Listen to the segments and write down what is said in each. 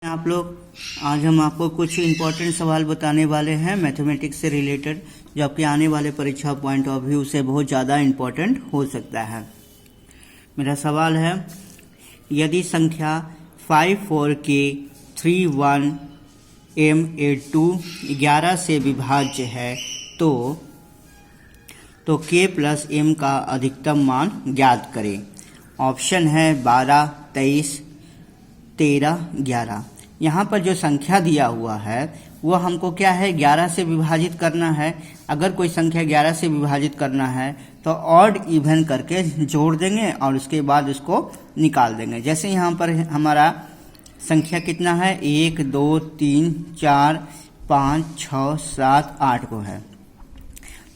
आप लोग आज हम आपको कुछ इम्पोर्टेंट सवाल बताने वाले हैं मैथमेटिक्स से रिलेटेड, जो आपके आने वाले परीक्षा पॉइंट ऑफ व्यू से बहुत ज़्यादा इम्पोर्टेंट हो सकता है। मेरा सवाल है, यदि संख्या 54K31M82 11 से विभाज्य है तो K प्लस M का अधिकतम मान ज्ञात करें। ऑप्शन है 12, 23, 13, 11। यहाँ पर जो संख्या दिया हुआ है वो हमको क्या है, 11 से विभाजित करना है। अगर कोई संख्या 11 से विभाजित करना है तो ऑड इवन करके जोड़ देंगे और उसके बाद उसको निकाल देंगे। जैसे यहाँ पर हमारा संख्या कितना है, 1, 2, 3, 4, 5, 6, 7, 8 को है,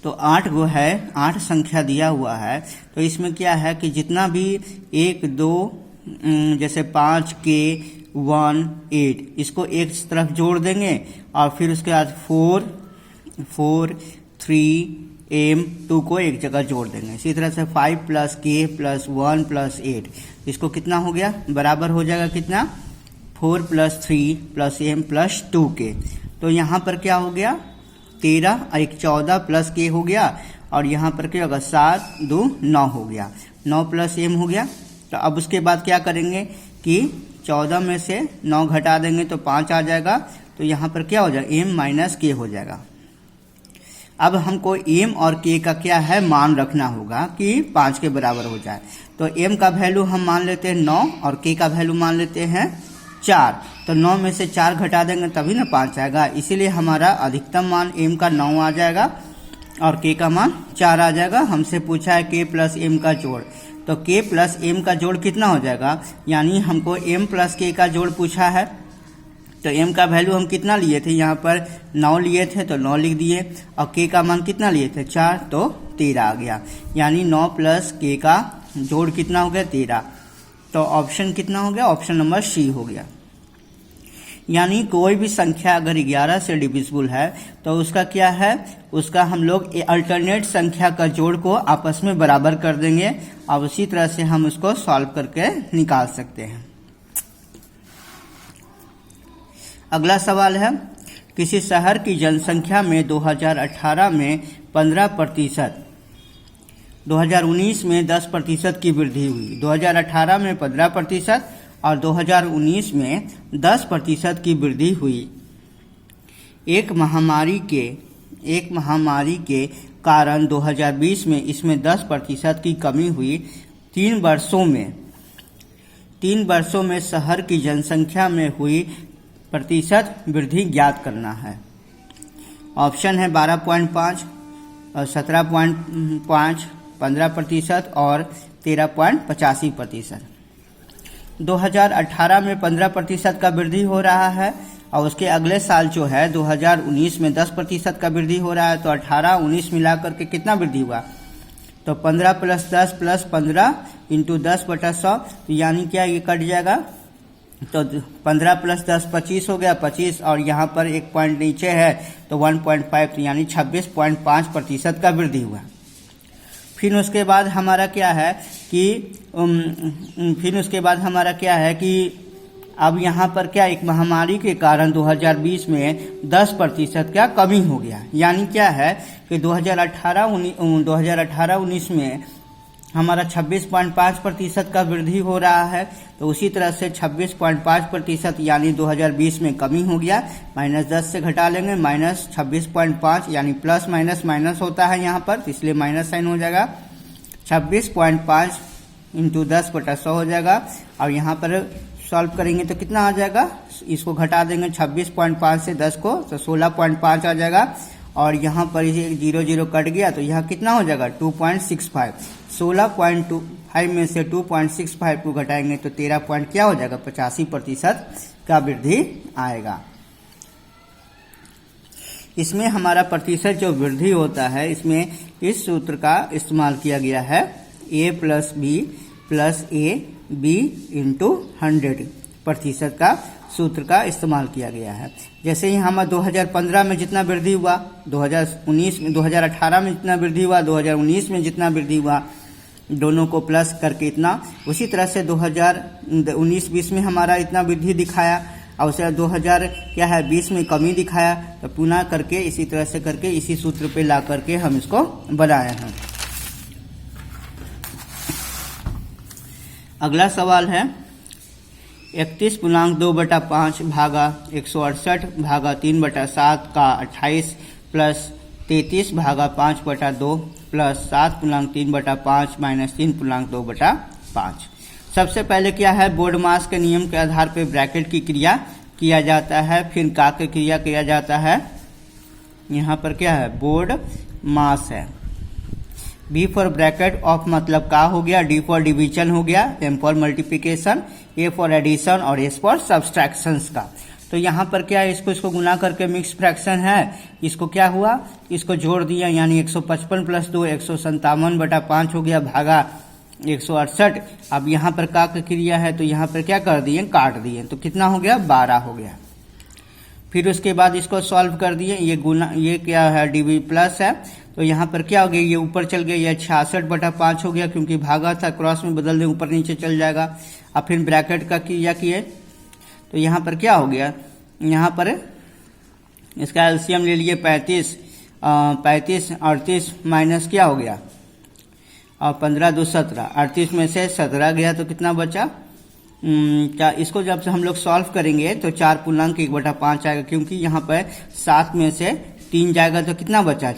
तो 8 गो है, 8 संख्या दिया हुआ है। तो इसमें क्या है कि जितना भी 1, 2, जैसे 5K 1, 8 इसको एक तरफ जोड़ देंगे और फिर उसके बाद 4, 3, M 2 को एक जगह जोड़ देंगे। इसी तरह से 5 प्लस K प्लस 1 प्लस 8 इसको कितना हो गया, बराबर हो जाएगा कितना, 4 plus 3 plus M plus 2K। तो यहाँ पर क्या हो गया, 13 और एक 14 प्लस K हो गया, और यहाँ पर क्या होगा, 7, 2, 9 हो गया, 9 प्लस M हो गया। तो अब उसके बाद क्या करेंगे कि 14 में से 9 घटा देंगे तो 5 आ जाएगा। तो यहाँ पर क्या हो जाएगा, M माइनस K हो जाएगा। अब हमको M और K का क्या है, मान रखना होगा कि 5 के बराबर हो जाए। तो M का वैल्यू हम मान लेते हैं 9 और K का वैल्यू मान लेते हैं 4। तो 9 में से 4 घटा देंगे तभी ना 5 आएगा। इसीलिए हमारा अधिकतम मान M का 9 आ जाएगा और K का मान 4 आ जाएगा। हमसे पूछा है K प्लस M का जोड़, तो K प्लस M का जोड़ कितना हो जाएगा, यानी हमको M प्लस K का जोड़ पूछा है। तो M का वैल्यू हम कितना लिए थे, यहाँ पर 9 लिए थे तो 9 लिख दिए, और K का मान कितना लिए थे 4, तो 13 आ गया। यानी 9 प्लस K का जोड़ कितना हो गया, 13। तो ऑप्शन कितना हो गया, ऑप्शन नंबर C हो गया। यानी कोई भी संख्या अगर 11 से डिविजिबल है तो उसका क्या है, उसका हम लोग अल्टरनेट संख्या का जोड़ को आपस में बराबर कर देंगे और उसी तरह से हम उसको सॉल्व करके निकाल सकते हैं। अगला सवाल है, किसी शहर की जनसंख्या में 2018 में 15%, 2019 में 10% की वृद्धि हुई। 2018 में 15% और 2019 में 10% की वृद्धि हुई। एक महामारी के कारण 2020 में इसमें 10% की कमी हुई। 3 वर्षों में शहर की जनसंख्या में हुई प्रतिशत वृद्धि ज्ञात करना है। ऑप्शन है 12.5 और 17.5, 15% और 13.85%। 2018 में 15% का वृद्धि हो रहा है और उसके अगले साल जो है 2019 में 10% का वृद्धि हो रहा है। तो 18, 19 मिलाकर के कितना वृद्धि हुआ, तो 15 प्लस 10 प्लस 15 इंटू 10/100, तो यानी क्या ये कट जाएगा। तो 15 प्लस 10 25 हो गया, 25, और यहाँ पर एक पॉइंट नीचे है तो 1.5, तो यानी 26.5% का वृद्धि हुआ। फिर उसके बाद हमारा क्या है कि अब यहाँ पर क्या, एक महामारी के कारण 2020 में 10% का कमी हो गया। यानी क्या है कि 2018-19 में हमारा 26.5% का वृद्धि हो रहा है। तो उसी तरह से 26.5% यानी 2020 में कमी हो गया। -10 से घटा लेंगे, -26.5 यानी प्लस माइनस माइनस होता है यहाँ पर, इसलिए माइनस साइन हो जाएगा। 26.5 इंटू 10/100 हो जाएगा, और यहाँ पर सॉल्व करेंगे तो कितना आ जाएगा, इसको घटा देंगे 26.5 से 10 को, तो 16.5 आ जाएगा। और यहाँ पर 0 कट गया तो यहाँ कितना हो जाएगा, 2.65। 16.25 में से 2.65 को घटाएंगे तो 13 पॉइंट क्या हो जाएगा, 85% का वृद्धि आएगा। इसमें हमारा प्रतिशत जो वृद्धि होता है, इसमें इस सूत्र का इस्तेमाल किया गया है, A plus B plus AB into 100% का सूत्र का इस्तेमाल किया गया है। जैसे ही हमारा 2015 में जितना वृद्धि हुआ, 2018 में जितना वृद्धि हुआ, 2019 में जितना वृद्धि हुआ, दोनों को प्लस करके इतना, उसी तरह से 2019-20 में हमारा इतना वृद्धि दिखाया। और उसे 2000 क्या है 20 में कमी दिखाया, तो पुनः करके इसी तरह से करके इसी सूत्र पे ला करके हम इसको बनाए हैं। अगला सवाल है 31.2/5 भागा 168 भागा 3/7 का 28 प्लस 33 भागा 5/2 प्लस 7.3/5 माइनस 3.2/5। सबसे पहले क्या है बोर्ड मास के नियम के आधार पर ब्रैकेट की क्रिया किया जाता है, फिर का की क्रिया किया जाता है। यहाँ पर क्या है बोर्ड मास है। बी फॉर ब्रैकेट ऑफ मतलब का हो गया, डी फॉर डिवीजन हो गया, M for multiplication, A for addition और एस फॉर सब्सट्रैक्शन का। तो यहाँ पर क्या है इसको गुना करके मिक्स फ्रैक्शन है, इसको क्या हुआ इसको जोड़ दिया यानी 155 + 2 157/5 हो गया भागा 168। अब यहाँ पर का क्रिया है तो यहाँ पर क्या कर दिए काट दिए, तो कितना हो गया 12 हो गया। फिर उसके बाद इसको सॉल्व कर दिए, ये गुना ये क्या है डीवी प्लस है, तो यहाँ पर क्या हो गया ये ऊपर चल गया, यह 66/5 हो गया क्योंकि भागा था, क्रॉस में बदल दें ऊपर नीचे चल जाएगा। अब फिर ब्रैकेट का क्रिया किए तो यहाँ पर क्या हो गया, यहाँ पर इसका एलसीएम ले लिए 35 38 माइनस क्या हो गया और 15 2 17, 38 में से 17 गया तो कितना बचा क्या। इसको जब से हम लोग सॉल्व करेंगे तो 4.1/5 आएगा क्योंकि यहाँ पर 7 में से 3 जाएगा तो कितना बचा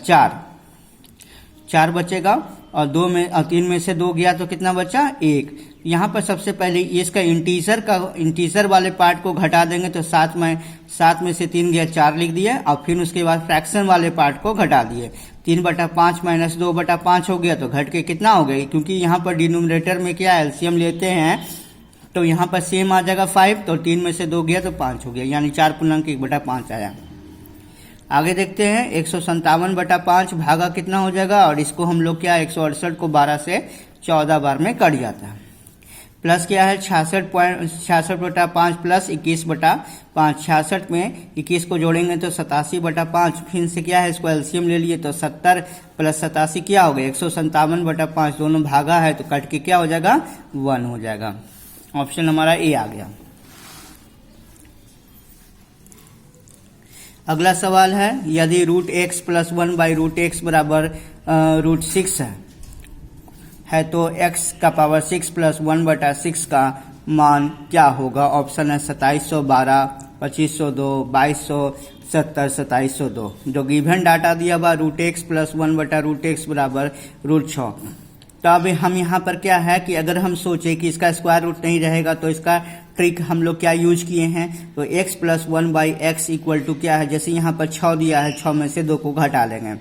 4 बचेगा, और 3 में से 2 गया तो कितना बचा 1। यहाँ पर सबसे पहले इसका इंटीजर वाले पार्ट को घटा देंगे तो 7 में से 3 गया 4 लिख दिए, और फिर उसके बाद फ्रैक्शन वाले पार्ट को घटा दिए 3/5 माइनस 2/5 हो गया, तो घट के कितना हो गया क्योंकि यहाँ पर डिनोमिनेटर में क्या एलसीएम लेते हैं तो यहाँ पर सेम आ जाएगा 5, तो 3 में से 2 गया तो 5 हो गया यानी 4.1/5 आया। आगे देखते हैं 157/5 भागा कितना हो जाएगा, और इसको हम लोग क्या 168 को 12 से 14 बार में कट जाता है। प्लस क्या है 66/5 प्लस 21/5, 66 में 21 को जोड़ेंगे तो 87/5, फिर से क्या है इसको एलसीएम ले लिए तो 70 + 87 क्या हो गया 157/5, दोनों भागा है तो कट के क्या हो जाएगा 1 हो जाएगा। ऑप्शन हमारा ए आ गया। अगला सवाल है यदि √x + 1/√x बराबर √6 है तो x का पावर 6 + 1/6 का मान क्या होगा। ऑप्शन है 2712, 2502, 2270, 2702। जो गिवन डाटा दिया हुआ √x + 1/√x बराबर √6। तो अब हम यहाँ पर क्या है कि अगर हम सोचे कि इसका स्क्वायर रूट नहीं रहेगा तो इसका ट्रिक हम लोग क्या यूज किए हैं, तो x + 1/x इक्वल टू क्या है, जैसे यहाँ पर 6 दिया है 6 में से 2 को घटा लेंगे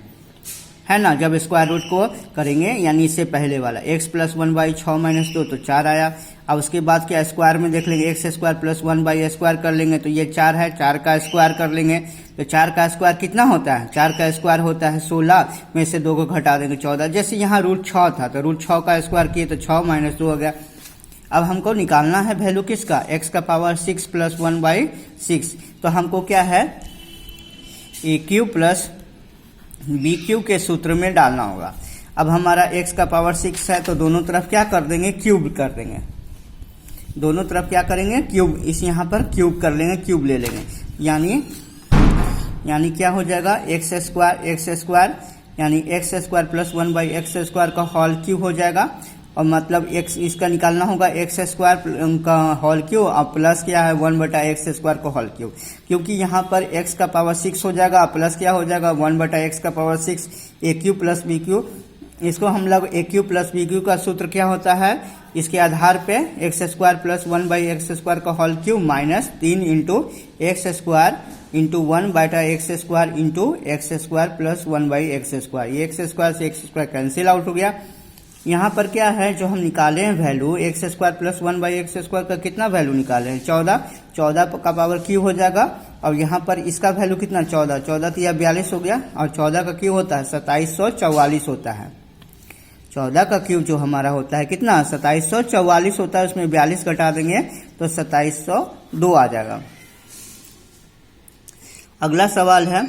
है ना, जब स्क्वायर रूट को करेंगे यानी इससे पहले वाला x + 1/6 - 2 तो 4 आया। अब उसके बाद क्या स्क्वायर में देख लेंगे x² + 1/² कर लेंगे तो ये 4 है, 4 का स्क्वायर कर लेंगे तो 4 का स्क्वायर कितना होता है 4 का स्क्वायर होता है 16, में से 2 को घटा देंगे 14। जैसे यहाँ √6 था तो √6 का स्क्वायर किए तो 6 - 2 हो गया। अब हमको निकालना है वैल्यू किसका x का पावर 6 + 1/6, तो हमको क्या है AQ + BQ के सूत्र में डालना होगा। अब हमारा x का पावर 6 है तो दोनों तरफ क्या कर देंगे क्यूब कर देंगे, दोनों तरफ क्या करेंगे क्यूब, इस यहाँ पर क्यूब कर लेंगे, क्यूब ले लेंगे यानी क्या हो जाएगा x² यानी x² + 1/x² का होल क्यूब हो जाएगा, और मतलब x इसका निकालना होगा x² का होल क्यूब और प्लस क्या है 1/x² का होल क्यूब, क्योंकि यहाँ पर x का पावर 6 हो जाएगा प्लस क्या हो जाएगा 1/x का पावर 6 AQ + BQ। इसको हम लोग AQ + BQ का सूत्र क्या होता है, इसके आधार पे x² + 1/x² का whole cube minus 3 × x² × 1/x² × x² + 1/x²। ये x² से x² कैंसिल आउट हो गया। यहाँ पर क्या है जो हम निकाले हैं वैल्यू x² + 1/x² का कितना वैल्यू निकाले हैं 14 का पावर क्यू हो जाएगा, और यहाँ पर इसका वैल्यू कितना 14 तो यह 42 हो गया, और 14 का क्यू होता है 2744 होता है। 14 का क्यू जो हमारा होता है कितना 2744 होता है, उसमें 42 घटा देंगे तो 2702 आ जाएगा। अगला सवाल है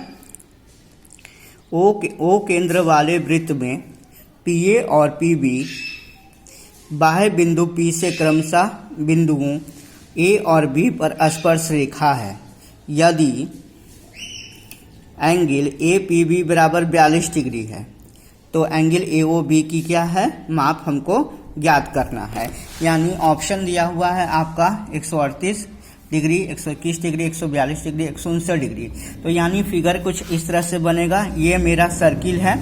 ओ केंद्र वाले वृत्त में PA और PB बाह्य बिंदु P से क्रमशः बिंदुओं ए और बी पर स्पर्श रेखा है, यदि एंगल ए पी बी बराबर 42 डिग्री है तो एंगल ए ओ बी की क्या है, माप हमको ज्ञात करना है। यानी ऑप्शन दिया हुआ है आपका 138 डिग्री, 121 डिग्री, 142 डिग्री, 159 डिग्री। तो यानी फिगर कुछ इस तरह से बनेगा। ये मेरा सर्किल है,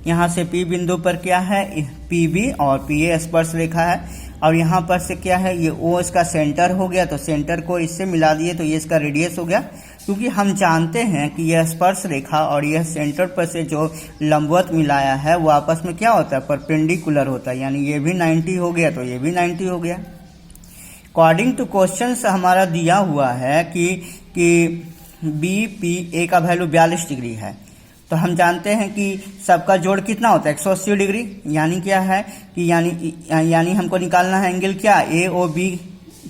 यहाँ से P बिंदु पर क्या है, PB और PA स्पर्श रेखा है, और यहाँ पर से क्या है, ये O इसका सेंटर हो गया, तो सेंटर को इससे मिला दिए तो ये इसका रेडियस हो गया। क्योंकि हम जानते हैं कि यह स्पर्श रेखा और यह सेंटर पर से जो लंबवत मिलाया है वो आपस में क्या होता है, परपेंडिकुलर होता है। यानी ये भी 90 हो गया तो ये भी 90 हो गया। अकॉर्डिंग टू क्वेश्चन हमारा दिया हुआ है कि BPA का वैल्यू 42 डिग्री है, तो हम जानते हैं कि सबका जोड़ कितना होता है, 180 डिग्री। यानी क्या है कि यानी हमको निकालना है एंगल क्या, AOB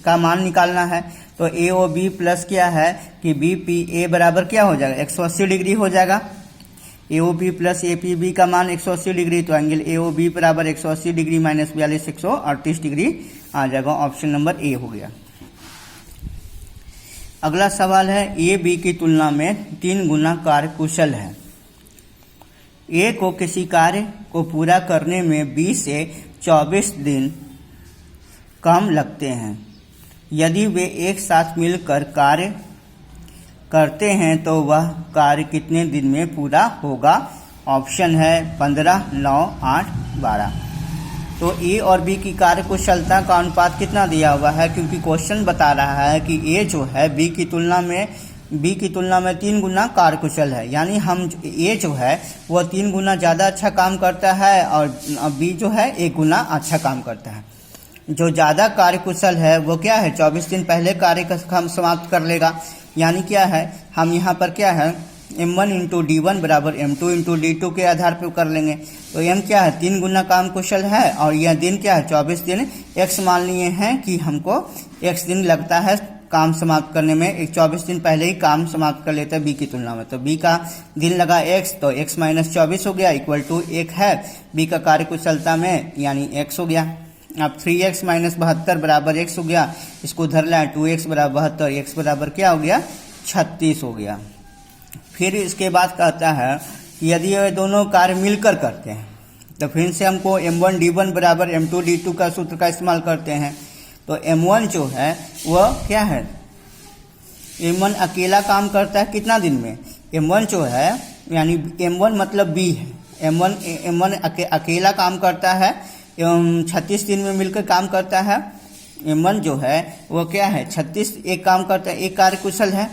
का मान निकालना है। तो AOB प्लस क्या है कि BPA बराबर क्या हो जाएगा, 180 डिग्री हो जाएगा। AOB प्लस APB का मान 180 डिग्री, तो एंगल AOB बराबर 180 डिग्री माइनस 42 138 डिग्री आ जाएगा। ऑप्शन नंबर ए हो गया। अगला सवाल है, ए बी की तुलना में 3 गुना कार्यकुशल है। ए को किसी कार्य को पूरा करने में 20 से 24 दिन कम लगते हैं। यदि वे एक साथ मिलकर कार्य करते हैं तो वह कार्य कितने दिन में पूरा होगा। ऑप्शन है 15, 9, 8, 12। तो ए और बी की कार्यकुशलता का अनुपात कितना दिया हुआ है, क्योंकि क्वेश्चन बता रहा है कि ए जो है बी की तुलना में 3 गुना कार्यकुशल है। यानी हम ए जो है वह 3 गुना ज़्यादा अच्छा काम करता है और बी जो है 1 गुना अच्छा काम करता है। जो ज़्यादा कार्यकुशल है वो क्या है, 24 दिन पहले कार्य का काम समाप्त कर लेगा। यानी क्या है, हम यहाँ पर क्या है M1 इंटू D1 बराबर M2 इंटू D2 के आधार पर कर लेंगे। तो M क्या है, 3 गुना काम कुशल है, और यह दिन क्या है 24 दिन। X मान लिए हैं कि हमको X दिन लगता है काम समाप्त करने में, 24 दिन पहले ही काम समाप्त कर लेता है बी की तुलना में। तो बी का दिन लगा X, तो X माइनस 24 हो गया इक्वल टू 1 है बी का कार्यकुशलता में, यानी X हो गया। अब 3x माइनस 72 बराबर x हो गया, इसको उधर लाए 2x बराबर 72, x बराबर क्या हो गया 36 हो गया। फिर इसके बाद कहता है कि यदि ये दोनों कार्य मिलकर करते हैं तो फिर से हमको M1 D1 बराबर M2 D2 का सूत्र का इस्तेमाल करते हैं। तो M1 जो है वह क्या है, M1 अकेला काम करता है कितना दिन में, M1 जो है यानी M1 मतलब B है, M1 अकेला काम करता है, 36 दिन में मिलकर काम करता है। M1 जो है वो क्या है 36 एक काम करता है, एक कार्यकुशल है,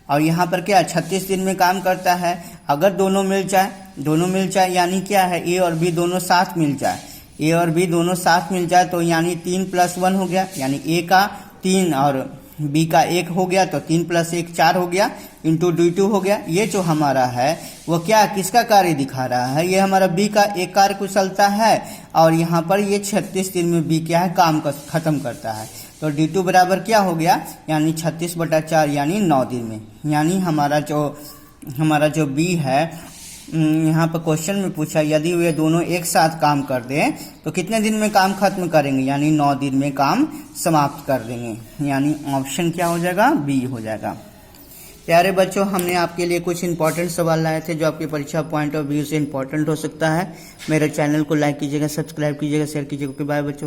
और यहाँ पर क्या 36 दिन में काम करता है। अगर दोनों मिल जाए यानी क्या है A और B दोनों साथ मिल जाए, A और B दोनों साथ मिल जाए तो यानी 3 + 1 हो गया, यानी A का 3 और B का 1 हो गया, तो 3 + 1 4 हो गया इंटू D2 हो गया। ये जो हमारा है वो क्या किसका कार्य दिखा रहा है, ये हमारा B का एक कार्य कुशलता है, और यहाँ पर ये 36 दिन में B क्या है काम खत्म करता है। तो D2 बराबर क्या हो गया, यानी 36/4 यानी 9 दिन में। यानी हमारा जो B है, यहाँ पर क्वेश्चन में पूछा यदि वे दोनों एक साथ काम कर दें तो कितने दिन में काम खत्म करेंगे, यानी 9 दिन में काम समाप्त कर देंगे। यानी ऑप्शन क्या हो जाएगा, बी हो जाएगा। प्यारे बच्चों, हमने आपके लिए कुछ इंपॉर्टेंट सवाल लाए थे जो आपकी परीक्षा पॉइंट ऑफ व्यू से इंपॉर्टेंट हो सकता है। मेरे चैनल को लाइक कीजिएगा, सब्सक्राइब कीजिएगा, शेयर कीजिएगा। बाय बच्चों।